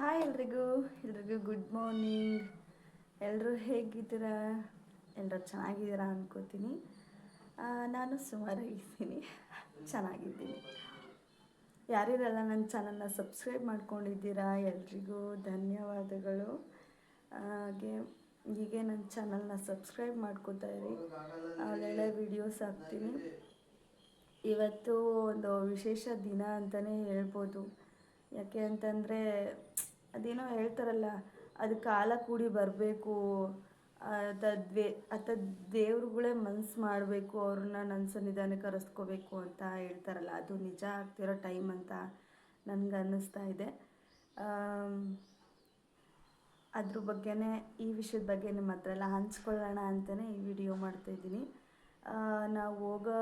Hi ಎಲ್ರಿಗೂ good morning. ಎಲ್ಲರೂ ಹೇಗಿದ್ದೀರಾ? ಎಲ್ಲರೂ ಚೆನ್ನಾಗಿದ್ದೀರಾ ಅನ್ಕೋತೀನಿ. ನಾನು ಸುಮಾರಾಗಿದ್ದೀನಿ, ಚೆನ್ನಾಗಿದ್ದೀನಿ. ಯಾರ್ಯಾರೆಲ್ಲ ನನ್ನ ಚಾನಲ್ನ ಸಬ್ಸ್ಕ್ರೈಬ್ ಮಾಡ್ಕೊಂಡಿದ್ದೀರಾ ಎಲ್ರಿಗೂ ಧನ್ಯವಾದಗಳು. ಹೀಗೆ ನನ್ನ ಚಾನಲ್ನ ಸಬ್ಸ್ಕ್ರೈಬ್ ಮಾಡ್ಕೋತಾ ಇರಿ, ಒಳ್ಳೊಳ್ಳೆ ವೀಡಿಯೋಸ್ ಹಾಕ್ತೀನಿ. ಇವತ್ತು ಒಂದು ವಿಶೇಷ ದಿನ ಅಂತಲೇ ಹೇಳ್ಬೋದು. ಯಾಕೆ ಅಂತಂದರೆ ಅದೇನೋ ಹೇಳ್ತಾರಲ್ಲ, ಅದು ಕಾಲ ಕೂಡಿ ಬರಬೇಕು, ಅಥವಾ ದೇವ್ರುಗಳೇ ಮನ್ಸು ಮಾಡಬೇಕು, ಅವ್ರನ್ನ ನನ್ನ ಸನ್ನಿಧಾನಕ್ಕೆ ಕರೆಸ್ಕೋಬೇಕು ಅಂತ ಹೇಳ್ತಾರಲ್ಲ, ಅದು ನಿಜ ಆಗ್ತಿರೋ ಟೈಮ್ ಅಂತ ನನಗೆ ಅನ್ನಿಸ್ತಾ ಇದೆ. ಅದ್ರ ಬಗ್ಗೆನೇ, ಈ ವಿಷಯದ ಬಗ್ಗೆ ನಿಮ್ಮ ಹತ್ರ ಎಲ್ಲ ಹಂಚ್ಕೊಳ್ಳೋಣ ಅಂತಲೇ ಈ ವಿಡಿಯೋ ಮಾಡ್ತಾಯಿದ್ದೀನಿ. ನಾವು ಹೋಗೋ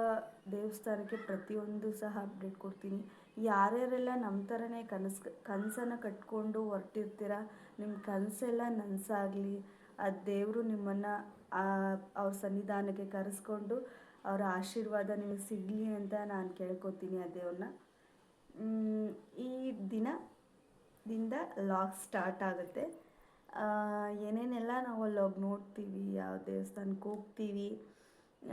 ದೇವಸ್ಥಾನಕ್ಕೆ ಪ್ರತಿಯೊಂದು ಸಹ ಅಪ್ಡೇಟ್ ಕೊಡ್ತೀನಿ. ಯಾರ್ಯಾರೆಲ್ಲ ನಮ್ಮ ಥರನೇ ಕನಸನ್ನು ಕಟ್ಕೊಂಡು ಹೊರಟಿರ್ತೀರ, ನಿಮ್ಮ ಕನಸೆಲ್ಲ ನನಸಾಗಲಿ, ಆ ದೇವರು ನಿಮ್ಮನ್ನು ಅವ್ರ ಸನ್ನಿಧಾನಕ್ಕೆ ಕರೆಸ್ಕೊಂಡು ಅವರ ಆಶೀರ್ವಾದ ನಿಮಗೆ ಸಿಗಲಿ ಅಂತ ನಾನು ಕೇಳ್ಕೊತೀನಿ ಆ ದೇವ್ರನ್ನ. ಈ ದಿನದಿಂದ ಲಾಗ್ ಸ್ಟಾರ್ಟ್ ಆಗುತ್ತೆ. ಏನೇನೆಲ್ಲ ನಾವು ಅಲ್ಲೋಗಿ ನೋಡ್ತೀವಿ, ಯಾವ ದೇವಸ್ಥಾನಕ್ಕೆ ಹೋಗ್ತೀವಿ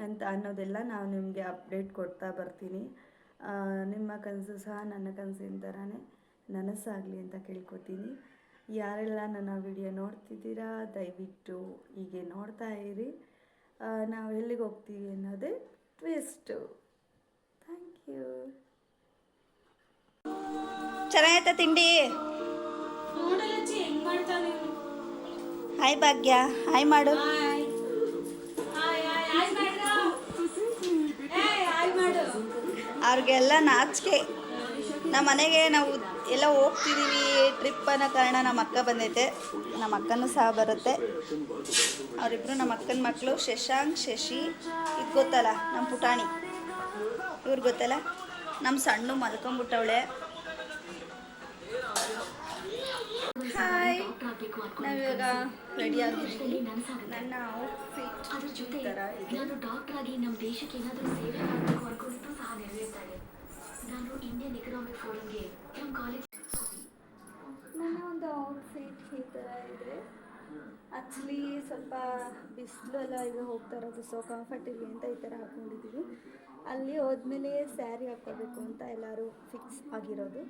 ಅಂತ ಅನ್ನೋದೆಲ್ಲ ನಾವು ನಿಮಗೆ ಅಪ್ಡೇಟ್ ಕೊಡ್ತಾ ಬರ್ತೀನಿ. ನಿಮ್ಮ ಕನಸು ಸಹ ನನ್ನ ಕನಸಿನ ಥರನೇ ನನಸಾಗಲಿ ಅಂತ ಕೇಳ್ಕೊತೀನಿ. ಯಾರೆಲ್ಲ ನನ್ನ ವಿಡಿಯೋ ನೋಡ್ತಿದ್ದೀರಾ ದಯವಿಟ್ಟು ಹೀಗೆ ನೋಡ್ತಾ ಇರಿ. ನಾವು ಎಲ್ಲಿಗೆ ಹೋಗ್ತೀವಿ ಅನ್ನೋದೇ ಟ್ವಿಸ್ಟು. Thank you. ಚೆನ್ನಾಗೈತೆ ತಿಂಡಿ? ಹಾಯ್ ಭಾಗ್ಯ, ಹಾಯ್ ಮಾಡು. ಅವ್ರಿಗೆಲ್ಲ ನಾಚಿಕೆ. ನಮ್ಮ ಮನೆಗೆ ನಾವು ಎಲ್ಲ ಹೋಗ್ತಿದ್ದೀವಿ ಟ್ರಿಪ್ ಅನ್ನೋ ಕಾರಣ ನಮ್ಮ ಅಕ್ಕ ಬಂದೈತೆ, ನಮ್ಮ ಅಕ್ಕನೂ ಸಹ ಬರುತ್ತೆ. ಅವರಿಬ್ಬರು ನಮ್ಮ ಅಕ್ಕನ ಮಕ್ಕಳು, ಶಶಾಂಕ್ ಶಶಿ. ಇದು ಗೊತ್ತಲ್ಲ ನಮ್ಮ ಪುಟಾಣಿ, ಇವ್ರು ಗೊತ್ತಲ್ಲ ನಮ್ಮ ಸಣ್ಣ ಮಲ್ಕೊಂಬಿಟ್ಟವಳೆ. ಹಾಯ್, ನಾವಿವಾಗ ರೆಡಿ ಆಗಿದ್ದೀವಿ. ನನ್ನ ಔಟ್ಫಿಟ್ ಈ ಥರ ಇದೆ. ನಾನು ಡಾಕ್ಟರ್ ಆಗಿ ನಮ್ಮ ದೇಶಕ್ಕೆ ಏನಾದರೂ ಸೇವೆ ಮಾಡಬೇಕು ಅನ್ಕೊಂಡಿದ್ದು ಸಹ ನೆರವೇರ್ತಾರೆ. ನಾನು ಇಂಡಿಯನ್ ಎಕನಾಮಿಕ್ ಫೋರಮ್ಗೆ ನಮ್ಮ ಕಾಲೇಜ್ ನನ್ನ ಒಂದು ಔಟ್ಫಿಟ್ ಈ ಥರ ಇದೆ. ಆ್ಯಕ್ಚುಲಿ ಸ್ವಲ್ಪ ಬಿಸಿಲು ಎಲ್ಲ ಈಗ ಹೋಗ್ತಾ ಇರೋದು, ಸೊ ಕಂಫರ್ಟಿವ್ಲಿ ಅಂತ ಈ ಥರ ಹಾಕ್ಕೊಂಡಿದ್ದೀವಿ. ಅಲ್ಲಿ ಹೋದ್ಮೇಲೆ ಸ್ಯಾರಿ ಹಾಕ್ಕೋಬೇಕು ಅಂತ ಎಲ್ಲರೂ ಫಿಕ್ಸ್ ಆಗಿರೋದು.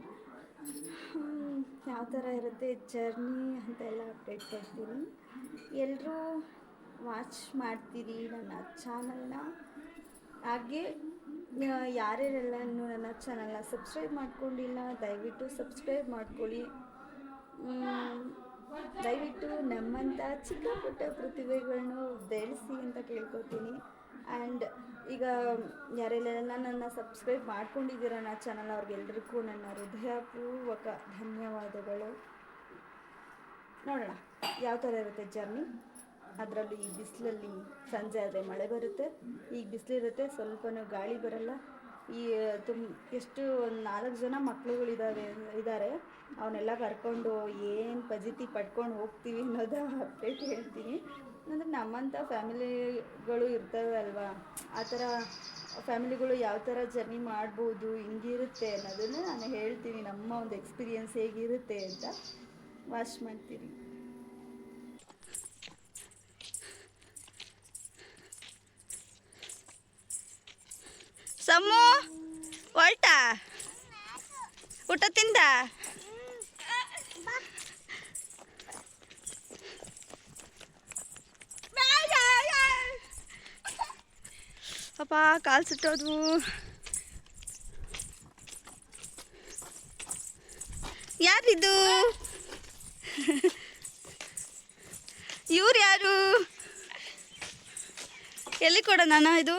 ಯಾವ ಥರ ಇರುತ್ತೆ ಜರ್ನಿ ಅಂತ ಎಲ್ಲ ಅಪ್ಡೇಟ್ ಕೊಡ್ತೀನಿ. ಎಲ್ಲರೂ ವಾಚ್ ಮಾಡ್ತೀರಿ ನನ್ನ ಚಾನಲ್ನ. ಹಾಗೆ ಯಾರ್ಯಾರೆಲ್ಲ ಇನ್ನೂ ನನ್ನ ಚಾನಲ್ನ ಸಬ್ಸ್ಕ್ರೈಬ್ ಮಾಡ್ಕೊಂಡಿಲ್ಲ ದಯವಿಟ್ಟು ಸಬ್ಸ್ಕ್ರೈಬ್ ಮಾಡ್ಕೊಳ್ಳಿ. ದಯವಿಟ್ಟು ನಮ್ಮಂಥ ಚಿಕ್ಕ ಪುಟ್ಟ ಪ್ರತಿಭೆಗಳನ್ನು ಬೆಳೆಸಿ ಅಂತ ಕೇಳ್ಕೊತೀನಿ. ಆ್ಯಂಡ್ ಈಗ ಯಾರೆಲ್ಲ ನನ್ನ ಸಬ್ಸ್ಕ್ರೈಬ್ ಮಾಡ್ಕೊಂಡಿದ್ದೀರ ನನ್ನ ಚಾನಲ್, ಅವ್ರಿಗೆಲ್ರಿಗೂ ನನ್ನ ಹೃದಯಪೂರ್ವಕ ಧನ್ಯವಾದಗಳು. ನೋಡೋಣ ಯಾವ ಥರ ಇರುತ್ತೆ ಜರ್ನಿ. ಅದರಲ್ಲಿ ಈ ಬಿಸಿಲಲ್ಲಿ ಸಂಜೆ ಆದರೆ ಮಳೆ ಬರುತ್ತೆ, ಈಗ ಬಿಸಿಲಿರುತ್ತೆ, ಸ್ವಲ್ಪನೂ ಗಾಳಿ ಬರಲ್ಲ. ಎಷ್ಟು ಒಂದು 4 ಜನ ಇದ್ದಾರೆ, ಅವನ್ನೆಲ್ಲ ಕರ್ಕೊಂಡು ಏನು ಫಜಿತಿ ಪಡ್ಕೊಂಡು ಹೋಗ್ತೀವಿ ಅನ್ನೋದು ಅಪ್ಡೇಟ್ ಹೇಳ್ತೀನಿ. ಅಂದರೆ ನಮ್ಮಂಥ ಫ್ಯಾಮಿಲಿಗಳು ಇರ್ತವೆ ಅಲ್ವಾ, ಆ ಥರ ಫ್ಯಾಮಿಲಿಗಳು ಯಾವ ಥರ ಜರ್ನಿ ಮಾಡ್ಬೋದು, ಹಿಂಗಿರುತ್ತೆ ಅನ್ನೋದನ್ನು ನಾನು ಹೇಳ್ತೀನಿ. ನಮ್ಮ ಒಂದು ಎಕ್ಸ್ಪೀರಿಯೆನ್ಸ್ ಹೇಗಿರುತ್ತೆ ಅಂತ ವಾಚ್ ಮಾಡ್ತೀನಿ. ಸಮ್ಮು ಹೊರಟಾ? ಊಟ ತಿಂದ? ಪಾಪ ಕಾಲು ಸುಟ್ಟೋದ್ವು. ಯಾರಿದು? ಇವ್ರು ಯಾರು? ಎಲ್ಲಿ ಕೊಡೋಣ ಇದು?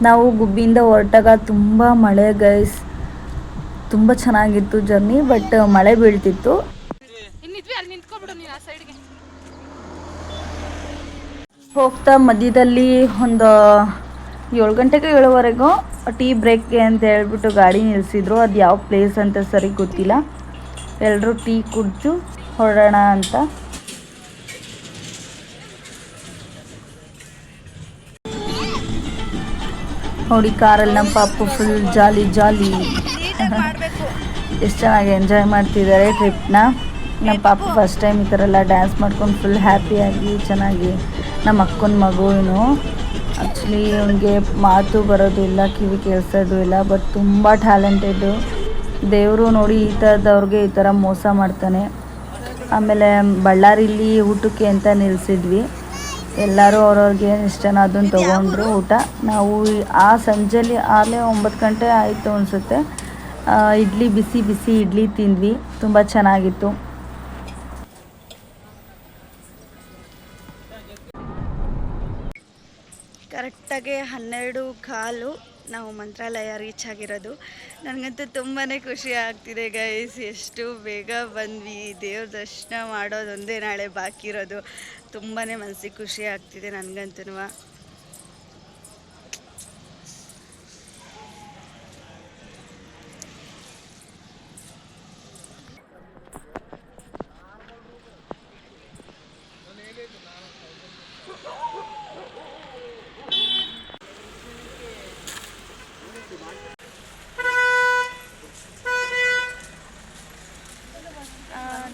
ನಾವು ಗುಬ್ಬಿಯಿಂದ ಹೊರಟಾಗ ತುಂಬ ಮಳೆ ಗೈಸ್. ತುಂಬ ಚೆನ್ನಾಗಿತ್ತು ಜರ್ನಿ, ಬಟ್ ಮಳೆ ಬೀಳ್ತಿತ್ತು. ಹೋಗ್ತಾ ಮಧ್ಯದಲ್ಲಿ ಒಂದು 7 ಗಂಟೆಗೆ 7:15 ಟೀ ಬ್ರೇಕ್ಗೆ ಅಂತ ಹೇಳ್ಬಿಟ್ಟು ಗಾಡಿ ನಿಲ್ಲಿಸಿದ್ರು. ಅದು ಯಾವ ಪ್ಲೇಸ್ ಅಂತ ಸರಿ ಗೊತ್ತಿಲ್ಲ. ಎಲ್ಲರೂ ಟೀ ಕುಡಿದು ಹೊರಡೋಣ ಅಂತ. ನೋಡಿ ಕಾರಲ್ಲಿ ನಮ್ಮ ಪಾಪು ಫುಲ್ ಜಾಲಿ ಎಷ್ಟು ಚೆನ್ನಾಗಿ ಎಂಜಾಯ್ ಮಾಡ್ತಿದ್ದಾರೆ ಟ್ರಿಪ್ನ. ನಮ್ಮ ಪಾಪ ಫಸ್ಟ್ ಟೈಮ್ ಈ ಥರ ಎಲ್ಲ ಡ್ಯಾನ್ಸ್ ಮಾಡ್ಕೊಂಡು ಫುಲ್ ಹ್ಯಾಪಿಯಾಗಿ ಚೆನ್ನಾಗಿ. ನಮ್ಮ ಅಕ್ಕನ ಮಗು ಆ್ಯಕ್ಚುಲಿ ಅವನಿಗೆ ಮಾತು ಬರೋದು ಇಲ್ಲ, ಕಿವಿ ಕೇಳಿಸೋದು ಇಲ್ಲ, ಬಟ್ ತುಂಬ ಟ್ಯಾಲೆಂಟೆಡ್ಡು. ದೇವರು ನೋಡಿ ಈ ಥರದವ್ರಿಗೆ ಈ ಥರ ಮೋಸ ಮಾಡ್ತಾನೆ. ಆಮೇಲೆ ಬಳ್ಳಾರಿಲಿ ಊಟಕ್ಕೆ ಅಂತ ನಿಲ್ಲಿಸಿದ್ವಿ. ಎಲ್ಲರೂ ಅವ್ರವ್ರಿಗೆ ಏನು ಇಷ್ಟನೋ ಅದನ್ನು ತೊಗೊಂಡ್ರು ಊಟ. ನಾವು ಆ ಸಂಜೆಲಿ 9 ಗಂಟೆ ಆಯಿತು ಅನಿಸುತ್ತೆ. ಇಡ್ಲಿ ಬಿಸಿ ಇಡ್ಲಿ ತಿಂದ್ವಿ, ತುಂಬ ಚೆನ್ನಾಗಿತ್ತು. ಕರೆಕ್ಟಾಗಿ 12:15 ನಾವು ಮಂತ್ರಾಲಯ ರೀಚ್ ಆಗಿರೋದು. ನನಗಂತೂ ತುಂಬಾ ಖುಷಿ ಆಗ್ತಿದೆ ಗೈಸ್. ಎಷ್ಟು ಬೇಗ ಬಂದ್ವಿ. ದೇವ್ರ ದರ್ಶನ ಮಾಡೋದೊಂದೇ ನಾಳೆ ಬಾಕಿ ಇರೋದು. ತುಂಬಾ ಮನಸ್ಸಿಗೆ ಖುಷಿ ಆಗ್ತಿದೆ ನನಗಂತೂ.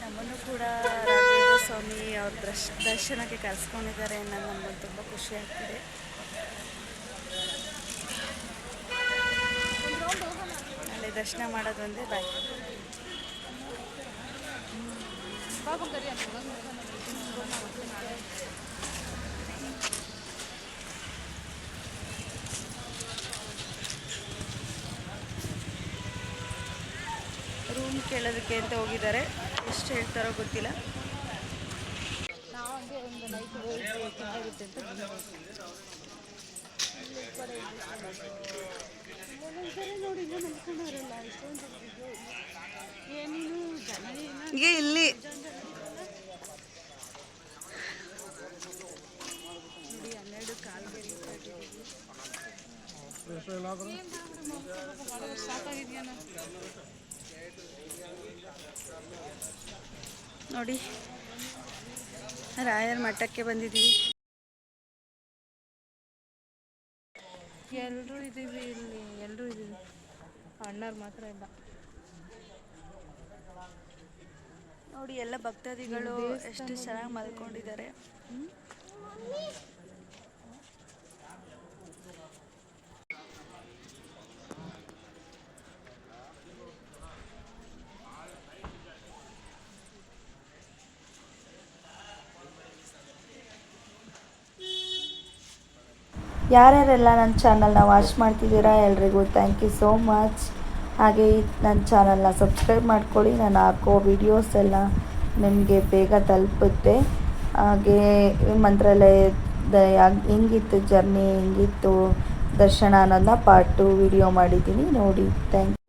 ನಮ್ಮನ್ನು ಕೂಡ ರಾಘವೇಂದ್ರ ಸ್ವಾಮಿ ಅವ್ರ ದರ್ಶನಕ್ಕೆ ಕರೆಸ್ಕೊಂಡಿದ್ದಾರೆ. ನಮಗೆ ತುಂಬ ಖುಷಿ ಆಗ್ತಿದೆ. ಅಲ್ಲಿ ದರ್ಶನ ಮಾಡೋದೊಂದೇ ಬಾಕಿ. ರೂಮ್ ಕೇಳೋದಕ್ಕೆ ಅಂತ ಹೋಗಿದ್ದಾರೆ. ಎಷ್ಟು ಹೇಳ್ತಾರೋ ಗೊತ್ತಿಲ್ಲ. ಇಲ್ಲಿ ನೋಡಿ ರಾಯರ ಮಠಕ್ಕೆ ಬಂದಿದ್ದೀವಿ. ಎಲ್ಲರೂ ಇದ್ದೀವಿ ಇಲ್ಲಿ, ಎಲ್ಲರೂ ಇದ್ದೀವಿ. ಅಣ್ಣವ್ರು ಮಾತ್ರ ಇಲ್ಲ ನೋಡಿ. ಎಲ್ಲ ಭಕ್ತಾದಿಗಳು ಎಷ್ಟು ಚೆನ್ನಾಗಿ ಮಲ್ಕೊಂಡಿದ್ದಾರೆ. ಯಾರ್ಯಾರೆಲ್ಲ ನನ್ನ ಚಾನಲ್ನ ವಾಚ್ ಮಾಡ್ತಿದ್ದೀರಾ ಎಲ್ರಿಗೂ ಥ್ಯಾಂಕ್ ಯು ಸೋ ಮಚ್. ಹಾಗೆ ನನ್ನ ಚಾನಲ್ನ ಸಬ್ಸ್ಕ್ರೈಬ್ ಮಾಡ್ಕೊಳ್ಳಿ. ನಾನು ಹಾಕೋ ವಿಡಿಯೋಸ್ ಎಲ್ಲ ನಿಮಗೆ ಬೇಗ ತಲುಪುತ್ತೆ. ಹಾಗೆ ಮಂತ್ರಾಲಯದ ಹೆಂಗಿತ್ತು ಜರ್ನಿ, ಹೆಂಗಿತ್ತು ದರ್ಶನ ಅನ್ನೋದನ್ನ ಪಾರ್ಟ್ 2 ವಿಡಿಯೋ ಮಾಡಿದ್ದೀನಿ ನೋಡಿ. Thank you.